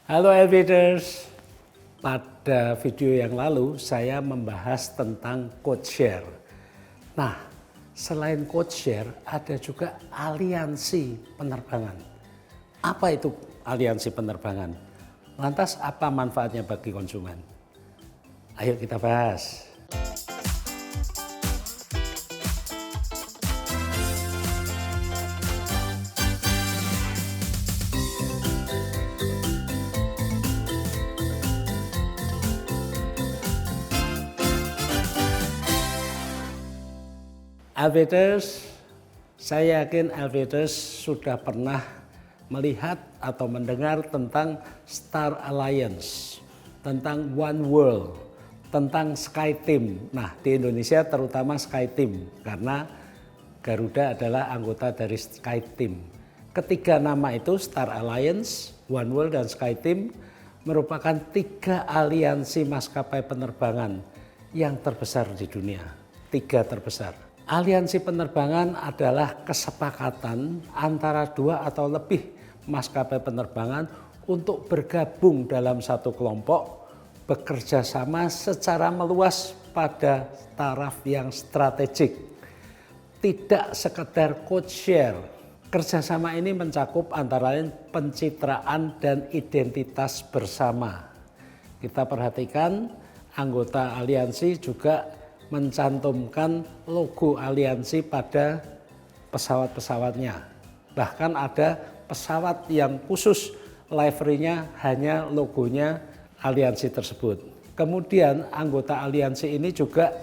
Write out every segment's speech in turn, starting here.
Halo Elevators, pada video yang lalu saya membahas tentang codeshare. Nah, selain codeshare ada juga aliansi penerbangan. Apa itu aliansi penerbangan? Lantas apa manfaatnya bagi konsumen? Ayo kita bahas. Elevators, saya yakin Elevators sudah pernah melihat atau mendengar tentang Star Alliance, tentang One World, tentang SkyTeam. Nah, di Indonesia terutama SkyTeam karena Garuda adalah anggota dari SkyTeam. Ketiga nama itu, Star Alliance, One World, dan SkyTeam, merupakan tiga aliansi maskapai penerbangan yang terbesar di dunia. Tiga terbesar. Aliansi penerbangan adalah kesepakatan antara dua atau lebih maskapai penerbangan untuk bergabung dalam satu kelompok, bekerja sama secara meluas pada taraf yang strategik. Tidak sekedar codeshare. Kerjasama ini mencakup antara lain pencitraan dan identitas bersama. Kita perhatikan anggota aliansi juga mencantumkan logo aliansi pada pesawat-pesawatnya. Bahkan ada pesawat yang khusus livery-nya hanya logonya aliansi tersebut. Kemudian anggota aliansi ini juga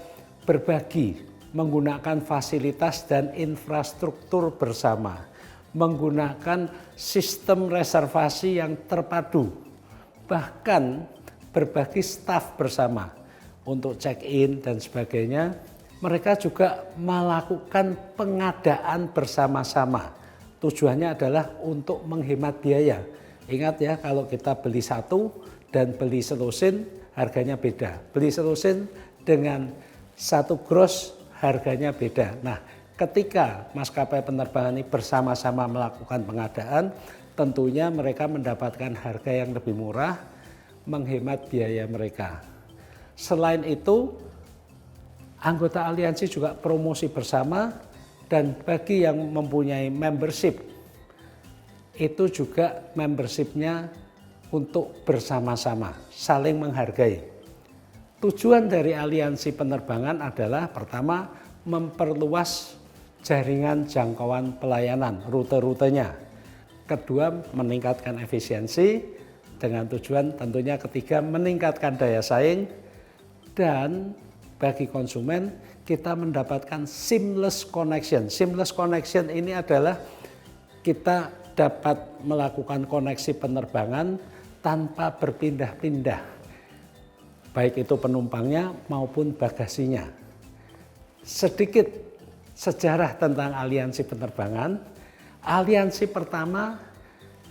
berbagi menggunakan fasilitas dan infrastruktur bersama, menggunakan sistem reservasi yang terpadu, bahkan berbagi staf bersama untuk check-in dan sebagainya. Mereka juga melakukan pengadaan bersama-sama. Tujuannya adalah untuk menghemat biaya. Ingat ya, kalau kita beli satu dan beli selusin harganya beda. Beli selusin dengan satu gross harganya beda. Nah, ketika maskapai penerbangan ini bersama-sama melakukan pengadaan, tentunya mereka mendapatkan harga yang lebih murah, menghemat biaya mereka. Selain itu, anggota aliansi juga promosi bersama, dan bagi yang mempunyai membership, itu juga membershipnya untuk bersama-sama, saling menghargai. Tujuan dari aliansi penerbangan adalah pertama, memperluas jaringan jangkauan pelayanan, rute-rutenya. Kedua, meningkatkan efisiensi, dengan tujuan tentunya ketiga, meningkatkan daya saing. Dan bagi konsumen kita mendapatkan seamless connection. Seamless connection ini adalah kita dapat melakukan koneksi penerbangan tanpa berpindah-pindah, baik itu penumpangnya maupun bagasinya. Sedikit sejarah tentang aliansi penerbangan. Aliansi pertama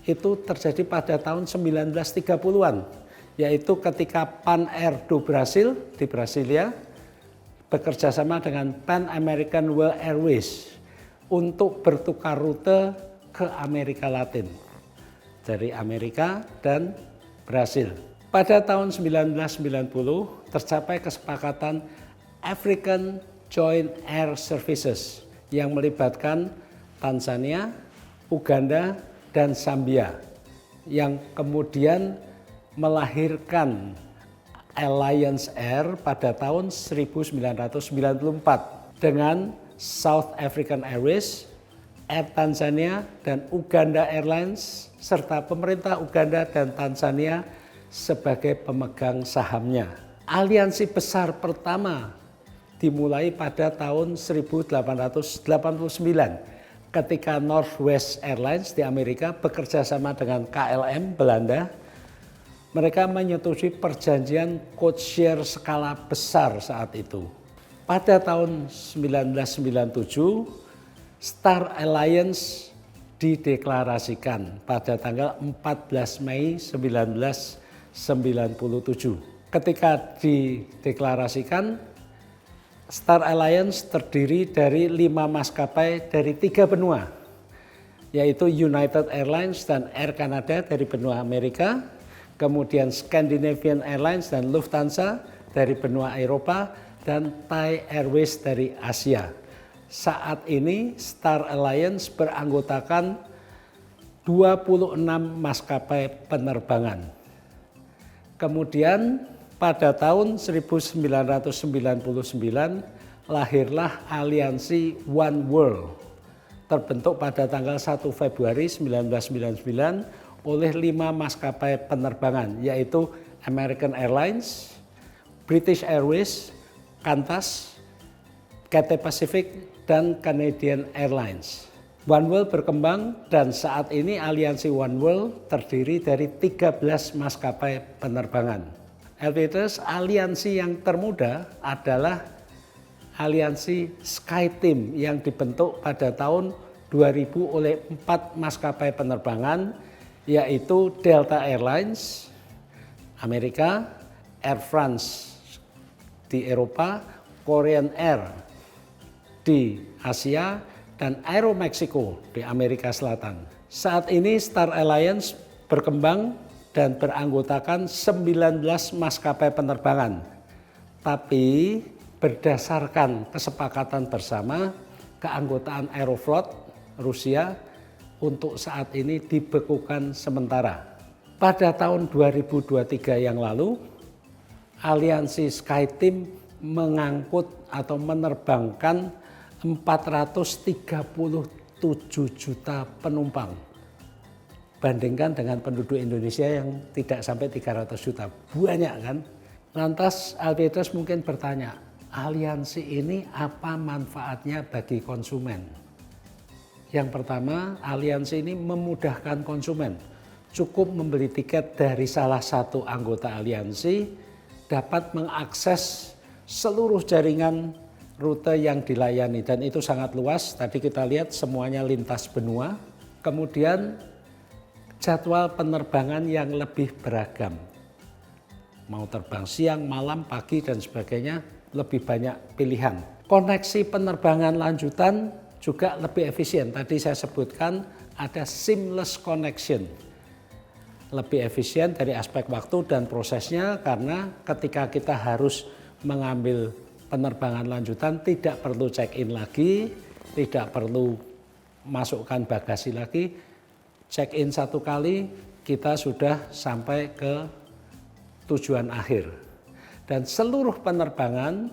itu terjadi pada tahun 1930-an. Yaitu ketika Pan Air do Brasil di Brasilia bekerja sama dengan Pan American World Airways untuk bertukar rute ke Amerika Latin, dari Amerika dan Brasil. Pada tahun 1990 tercapai kesepakatan African Joint Air Services yang melibatkan Tanzania, Uganda, dan Zambia, yang kemudian melahirkan Alliance Air pada tahun 1994 dengan South African Airways, Air Tanzania, dan Uganda Airlines, serta pemerintah Uganda dan Tanzania sebagai pemegang sahamnya. Aliansi besar pertama dimulai pada tahun 1889 ketika Northwest Airlines di Amerika bekerja sama dengan KLM Belanda. Mereka menyetujui perjanjian codeshare skala besar saat itu. Pada tahun 1997, Star Alliance dideklarasikan pada tanggal 14 Mei 1997. Ketika dideklarasikan, Star Alliance terdiri dari 5 maskapai dari 3 benua, yaitu United Airlines dan Air Canada dari benua Amerika, kemudian Scandinavian Airlines dan Lufthansa dari benua Eropa, dan Thai Airways dari Asia. Saat ini Star Alliance beranggotakan 26 maskapai penerbangan. Kemudian pada tahun 1999 lahirlah aliansi One World, terbentuk pada tanggal 1 Februari 1999 oleh 5 maskapai penerbangan, yaitu American Airlines, British Airways, Qantas, Cathay Pacific, dan Canadian Airlines. One World berkembang dan saat ini aliansi One World terdiri dari 13 maskapai penerbangan. Elevators, aliansi yang termuda adalah aliansi SkyTeam yang dibentuk pada tahun 2000 oleh 4 maskapai penerbangan, yaitu Delta Airlines, Amerika, Air France di Eropa, Korean Air di Asia, dan Aeromexico di Amerika Selatan. Saat ini Star Alliance berkembang dan beranggotakan 19 maskapai penerbangan. Tapi berdasarkan kesepakatan bersama, keanggotaan Aeroflot Rusia untuk saat ini dibekukan sementara. Pada tahun 2023 yang lalu, aliansi SkyTeam mengangkut atau menerbangkan 437 juta penumpang. Bandingkan dengan penduduk Indonesia yang tidak sampai 300 juta. Banyak kan? Lantas Alvitus mungkin bertanya, aliansi ini apa manfaatnya bagi konsumen? Yang pertama, aliansi ini memudahkan konsumen. Cukup membeli tiket dari salah satu anggota aliansi, dapat mengakses seluruh jaringan rute yang dilayani, dan itu sangat luas. Tadi kita lihat semuanya lintas benua. Kemudian jadwal penerbangan yang lebih beragam. Mau terbang siang, malam, pagi, dan sebagainya, lebih banyak pilihan. Koneksi penerbangan lanjutan juga lebih efisien. Tadi saya sebutkan ada seamless connection. Lebih efisien dari aspek waktu dan prosesnya, karena ketika kita harus mengambil penerbangan lanjutan tidak perlu check-in lagi, tidak perlu masukkan bagasi lagi. Check-in satu kali, kita sudah sampai ke tujuan akhir. Dan seluruh penerbangan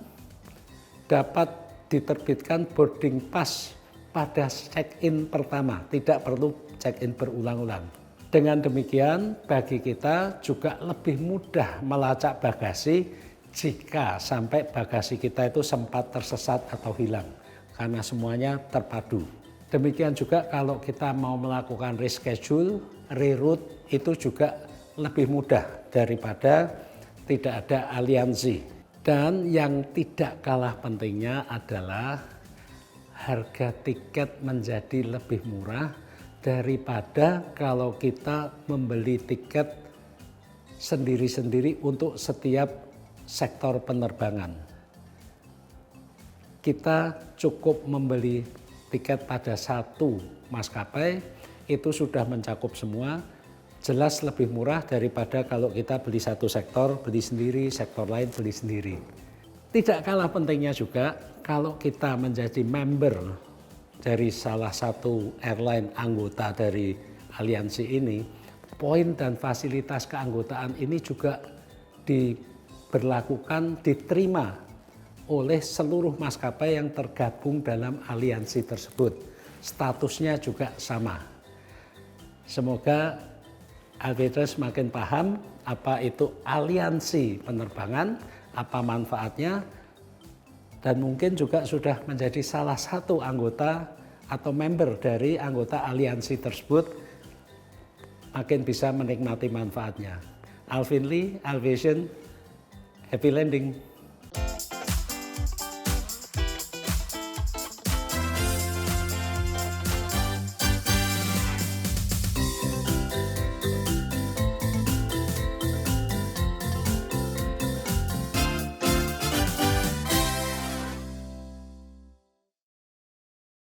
dapat diterbitkan boarding pass pada check-in pertama, tidak perlu check-in berulang-ulang. Dengan demikian, bagi kita juga lebih mudah melacak bagasi jika sampai bagasi kita itu sempat tersesat atau hilang, karena semuanya terpadu. Demikian juga kalau kita mau melakukan reschedule, reroute, itu juga lebih mudah daripada tidak ada aliansi. Dan yang tidak kalah pentingnya adalah harga tiket menjadi lebih murah daripada kalau kita membeli tiket sendiri-sendiri untuk setiap sektor penerbangan. Kita cukup membeli tiket pada satu maskapai, itu sudah mencakup semua, jelas lebih murah daripada kalau kita beli satu sektor, beli sendiri, sektor lain beli sendiri. Tidak kalah pentingnya juga kalau kita menjadi member dari salah satu airline anggota dari aliansi ini, poin dan fasilitas keanggotaan ini juga diterima oleh seluruh maskapai yang tergabung dalam aliansi tersebut. Statusnya juga sama. Semoga Alvitus makin paham apa itu aliansi penerbangan, apa manfaatnya, dan mungkin juga sudah menjadi salah satu anggota atau member dari anggota aliansi tersebut, makin bisa menikmati manfaatnya. Alvin Lee, Alvision, happy landing.